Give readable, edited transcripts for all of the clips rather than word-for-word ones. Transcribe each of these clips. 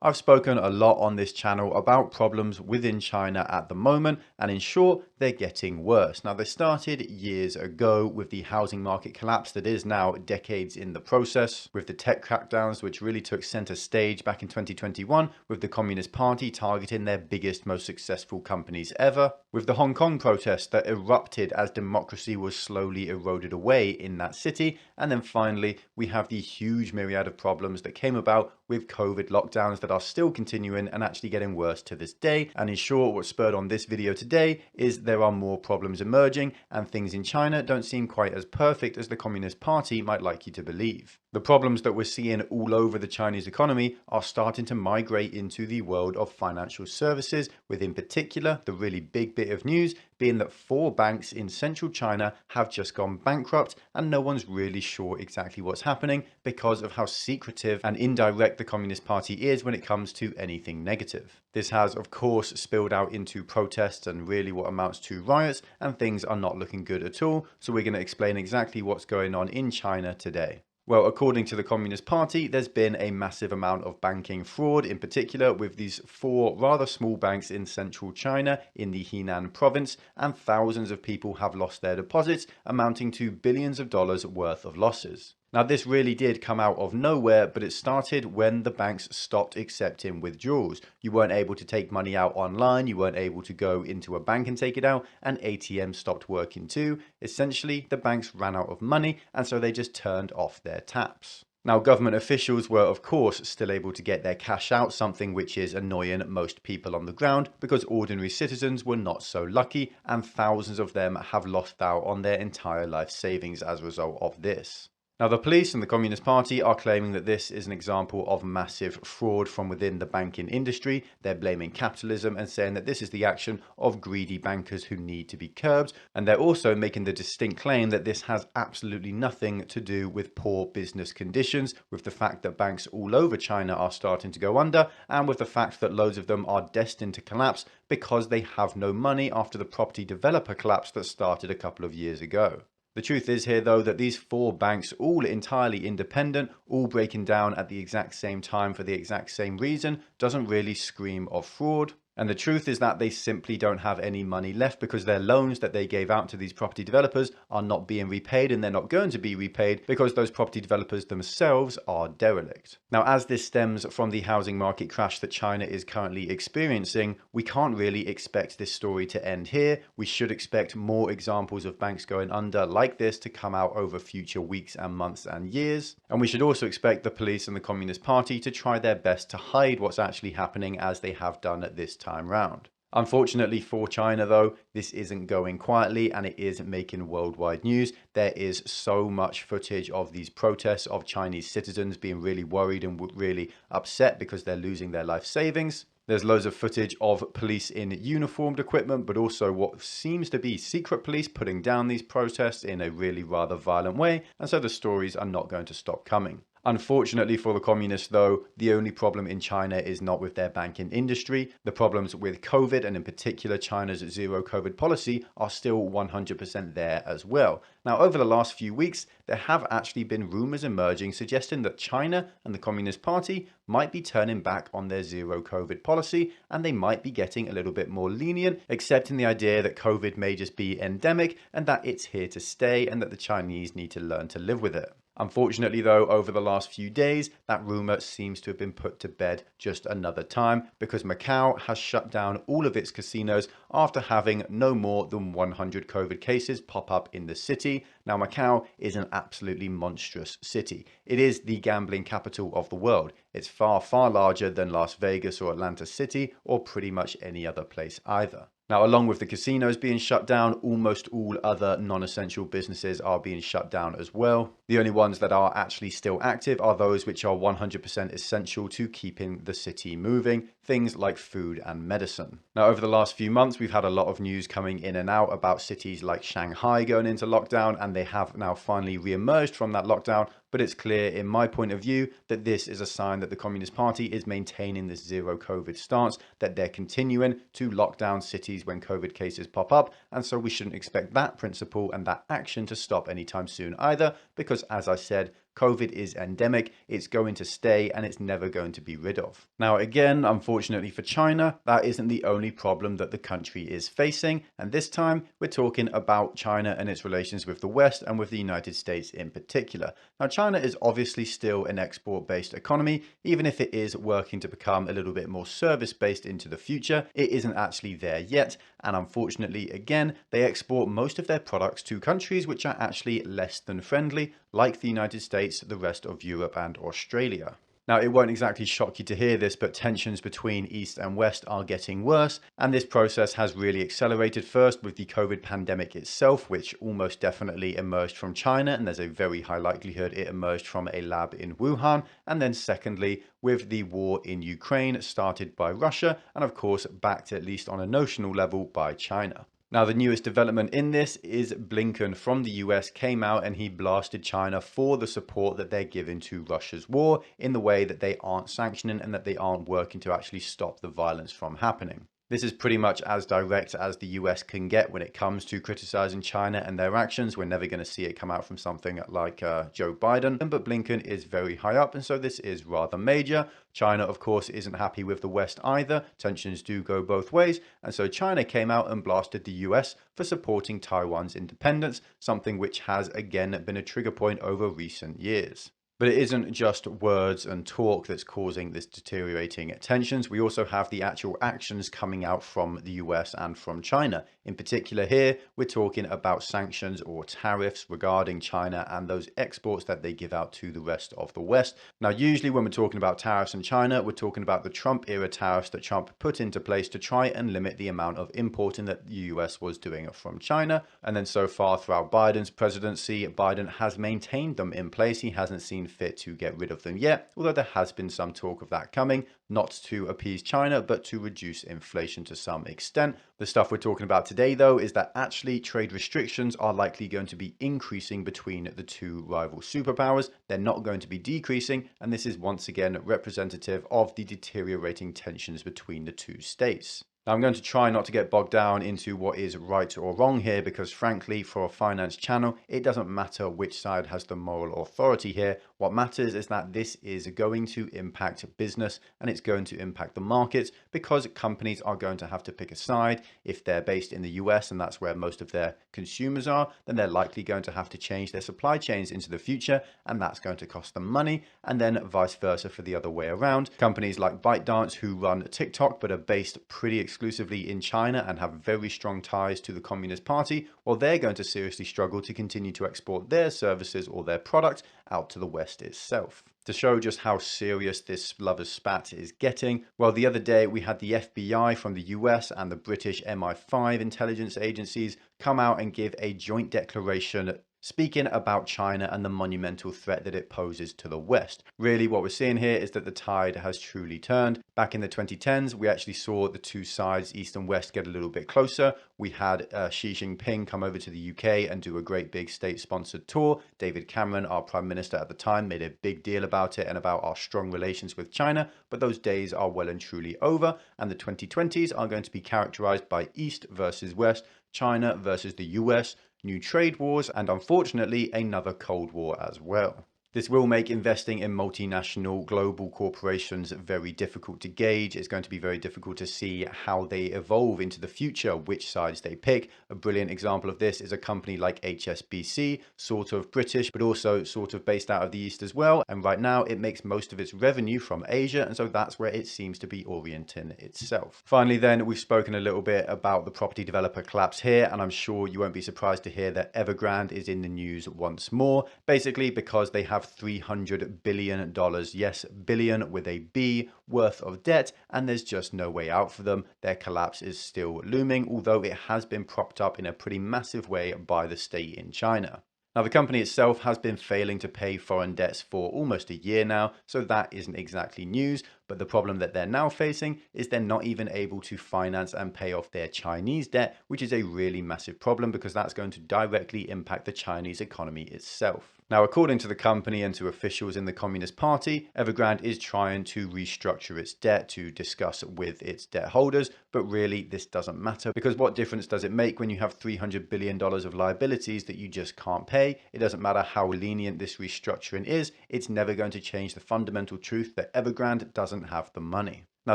I've spoken a lot on this channel about problems within China at the moment, and in short, they're getting worse. Now, they started years ago with the housing market collapse that is now decades in the process, with the tech crackdowns, which really took center stage back in 2021, with the Communist Party targeting their biggest, most successful companies ever, with the Hong Kong protests that erupted as democracy was slowly eroded away in that city, and then finally, we have the huge myriad of problems that came about with COVID lockdowns that are still continuing and actually getting worse to this day. And in short, what spurred on this video today is there are more problems emerging and things in China don't seem quite as perfect as the Communist Party might like you to believe. The problems that we're seeing all over the Chinese economy are starting to migrate into the world of financial services, with in particular the really big bit of news being that 4 banks in central China have just gone bankrupt and no one's really sure exactly what's happening because of how secretive and indirect the Communist Party is when it comes to anything negative. This has of course spilled out into protests and really what amounts to riots, and things are not looking good at all, so we're going to explain exactly what's going on in China today. Well, according to the Communist Party, there's been a massive amount of banking fraud, in particular with these 4 rather small banks in central China in the Henan province, and thousands of people have lost their deposits, amounting to billions of dollars worth of losses. Now, this really did come out of nowhere, but it started when the banks stopped accepting withdrawals. You weren't able to take money out online, you weren't able to go into a bank and take it out, and ATMs stopped working too. Essentially, the banks ran out of money, and so they just turned off their taps. Now, government officials were, of course, still able to get their cash out, something which is annoying most people on the ground, because ordinary citizens were not so lucky, and thousands of them have lost out on their entire life savings as a result of this. Now, the police and the Communist Party are claiming that this is an example of massive fraud from within the banking industry. They're blaming capitalism and saying that this is the action of greedy bankers who need to be curbed. And they're also making the distinct claim that this has absolutely nothing to do with poor business conditions, with the fact that banks all over China are starting to go under, and with the fact that loads of them are destined to collapse because they have no money after the property developer collapse that started a couple of years ago. The truth is here, though, that these 4 banks, all entirely independent, all breaking down at the exact same time for the exact same reason, doesn't really scream of fraud. And the truth is that they simply don't have any money left because their loans that they gave out to these property developers are not being repaid, and they're not going to be repaid because those property developers themselves are derelict. Now, as this stems from the housing market crash that China is currently experiencing, we can't really expect this story to end here. We should expect more examples of banks going under like this to come out over future weeks and months and years. And we should also expect the police and the Communist Party to try their best to hide what's actually happening, as they have done at this time round. Unfortunately for China, though, this isn't going quietly, and it is making worldwide news. There is so much footage of these protests of Chinese citizens being really worried and really upset because they're losing their life savings. There's loads of footage of police in uniformed equipment, but also what seems to be secret police putting down these protests in a really rather violent way, and so the stories are not going to stop coming. Unfortunately for the communists, though, the only problem in China is not with their banking industry. The problems with COVID, and in particular China's zero COVID policy, are still 100% there as well. Now, over the last few weeks, there have actually been rumors emerging suggesting that China and the Communist Party might be turning back on their zero COVID policy, and they might be getting a little bit more lenient, accepting the idea that COVID may just be endemic and that it's here to stay, and that the Chinese need to learn to live with it. Unfortunately, though, over the last few days, that rumor seems to have been put to bed just another time, because Macau has shut down all of its casinos after having no more than 100 COVID cases pop up in the city. Now, Macau is an absolutely monstrous city. It is the gambling capital of the world. It's far, far larger than Las Vegas or Atlantic City, or pretty much any other place either. Now, along with the casinos being shut down, almost all other non-essential businesses are being shut down as well. The only ones that are actually still active are those which are 100% essential to keeping the city moving, things like food and medicine. Now, over the last few months, we've had a lot of news coming in and out about cities like Shanghai going into lockdown, and they have now finally re-emerged from that lockdown. But it's clear, in my point of view, that this is a sign that the Communist Party is maintaining this zero COVID stance, that they're continuing to lock down cities when COVID cases pop up. And so we shouldn't expect that principle and that action to stop anytime soon either, because as I said, COVID is endemic, it's going to stay, and it's never going to be rid of. Now, again, unfortunately for China, that isn't the only problem that the country is facing, and this time we're talking about China and its relations with the West and with the United States in particular. Now, China is obviously still an export-based economy, even if it is working to become a little bit more service-based into the future. It isn't actually there yet, and unfortunately, again, they export most of their products to countries which are actually less than friendly, like the United States, the rest of Europe, and Australia. Now, it won't exactly shock you to hear this, but tensions between East and West are getting worse, and this process has really accelerated first with the COVID pandemic itself, which almost definitely emerged from China, and there's a very high likelihood it emerged from a lab in Wuhan, and then secondly, with the war in Ukraine started by Russia, and of course, backed at least on a notional level by China. Now, the newest development in this is Blinken from the US came out and he blasted China for the support that they're giving to Russia's war in the way that they aren't sanctioning and that they aren't working to actually stop the violence from happening. This is pretty much as direct as the US can get when it comes to criticizing China and their actions. We're never going to see it come out from something like Joe Biden, but Blinken is very high up, and so this is rather major. China, of course, isn't happy with the West either. Tensions do go both ways, and so China came out and blasted the US for supporting Taiwan's independence, something which has again been a trigger point over recent years. But it isn't just words and talk that's causing this deteriorating tensions. We also have the actual actions coming out from the US and from China. In particular here, we're talking about sanctions or tariffs regarding China and those exports that they give out to the rest of the West. Now, usually when we're talking about tariffs in China, we're talking about the Trump-era tariffs that Trump put into place to try and limit the amount of importing that the US was doing from China. And then so far throughout Biden's presidency, Biden has maintained them in place. He hasn't seen fit to get rid of them yet, although there has been some talk of that coming, not to appease China, but to reduce inflation to some extent. The stuff we're talking about today, though, is that actually trade restrictions are likely going to be increasing between the two rival superpowers. They're not going to be decreasing, and this is once again representative of the deteriorating tensions between the two states. Now, I'm going to try not to get bogged down into what is right or wrong here because, frankly, for a finance channel, it doesn't matter which side has the moral authority here. What matters is that this is going to impact business and it's going to impact the markets because companies are going to have to pick a side. If they're based in the US and that's where most of their consumers are, then they're likely going to have to change their supply chains into the future, and that's going to cost them money, and then vice versa for the other way around. Companies like ByteDance, who run TikTok but are based pretty exclusively in China and have very strong ties to the Communist Party, well, they're going to seriously struggle to continue to export their services or their product out to the West itself. To show just how serious this lover's spat is getting, well, the other day we had the FBI from the US and the British MI5 intelligence agencies come out and give a joint declaration speaking about China and the monumental threat that it poses to the West. Really, what we're seeing here is that the tide has truly turned. Back in the 2010s, we actually saw the two sides, East and West, get a little bit closer. We had Xi Jinping come over to the UK and do a great big state-sponsored tour. David Cameron, our Prime Minister at the time, made a big deal about it and about our strong relations with China. But those days are well and truly over, and the 2020s are going to be characterized by East versus West, China versus the US, new trade wars, and unfortunately another Cold War as well. This will make investing in multinational global corporations very difficult to gauge. It's going to be very difficult to see how they evolve into the future, which sides they pick. A brilliant example of this is a company like HSBC, sort of British, but also sort of based out of the East as well. And right now it makes most of its revenue from Asia, and so that's where it seems to be orienting itself. Finally then, we've spoken a little bit about the property developer collapse here, and I'm sure you won't be surprised to hear that Evergrande is in the news once more, basically because they have $300 billion, yes, billion with a B, worth of debt, and there's just no way out for them. Their collapse is still looming, although it has been propped up in a pretty massive way by the state in China. Now, the company itself has been failing to pay foreign debts for almost a year now, so that isn't exactly news. But the problem that they're now facing is they're not even able to finance and pay off their Chinese debt, which is a really massive problem because that's going to directly impact the Chinese economy itself. Now, according to the company and to officials in the Communist Party, Evergrande is trying to restructure its debt to discuss with its debt holders, but really this doesn't matter because what difference does it make when you have $300 billion of liabilities that you just can't pay? It doesn't matter how lenient this restructuring is, it's never going to change the fundamental truth that Evergrande doesn't have the money. Now,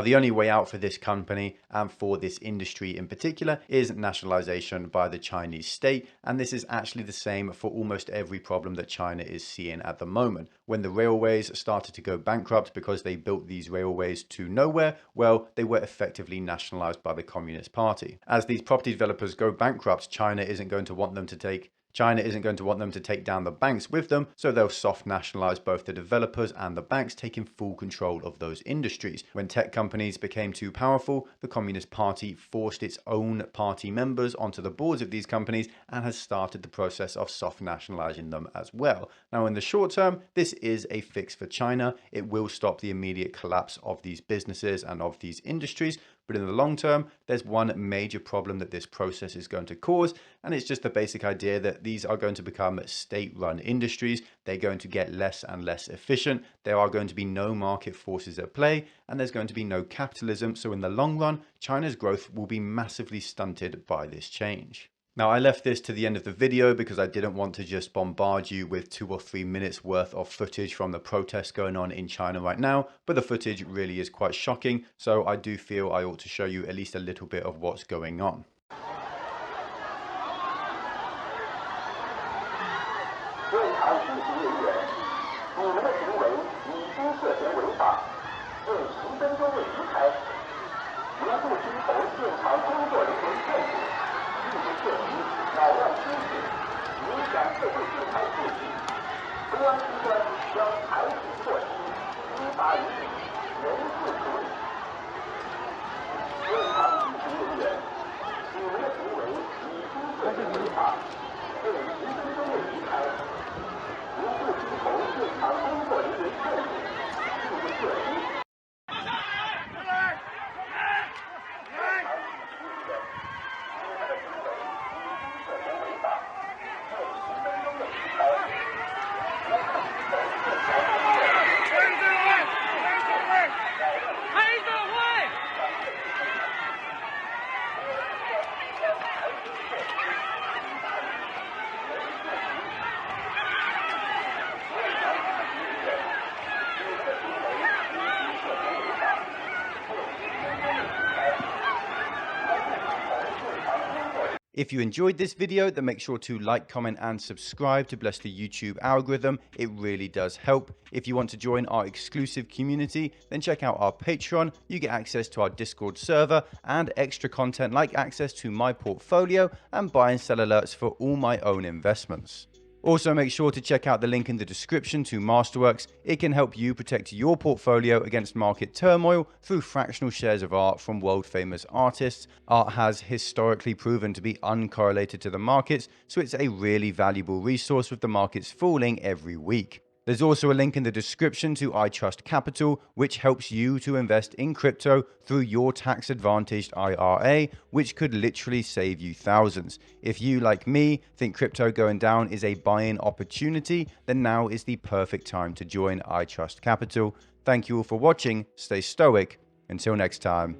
the only way out for this company and for this industry in particular is nationalization by the Chinese state. And this is actually the same for almost every problem that China is seeing at the moment. When the railways started to go bankrupt because they built these railways to nowhere, well, they were effectively nationalized by the Communist Party. As these property developers go bankrupt, China isn't going to want them to take down the banks with them, so they'll soft nationalize both the developers and the banks, taking full control of those industries. When tech companies became too powerful, the Communist Party forced its own party members onto the boards of these companies and has started the process of soft nationalizing them as well. Now, in the short term, this is a fix for China. It will stop the immediate collapse of these businesses and of these industries. But in the long term, there's one major problem that this process is going to cause, and it's just the basic idea that these are going to become state-run industries. They're going to get less and less efficient. There are going to be no market forces at play, and there's going to be no capitalism. So in the long run, China's growth will be massively stunted by this change. Now, I left this to the end of the video because I didn't want to just bombard you with 2 or 3 minutes worth of footage from the protests going on in China right now, but the footage really is quite shocking, so I do feel I ought to show you at least a little bit of what's going on. If you enjoyed this video, then make sure to like, comment, and subscribe to bless the YouTube algorithm. It really does help. If you want to join our exclusive community, then check out our Patreon. You get access to our Discord server and extra content like access to my portfolio and buy and sell alerts for all my own investments. Also, make sure to check out the link in the description to Masterworks. It can help you protect your portfolio against market turmoil through fractional shares of art from world-famous artists. Art has historically proven to be uncorrelated to the markets, so it's a really valuable resource with the markets falling every week. There's also a link in the description to Capital, which helps you to invest in crypto through your tax-advantaged IRA, which could literally save you thousands. If you, like me, think crypto going down is a buy-in opportunity, then now is the perfect time to join Capital. Thank you all for watching. Stay stoic. Until next time.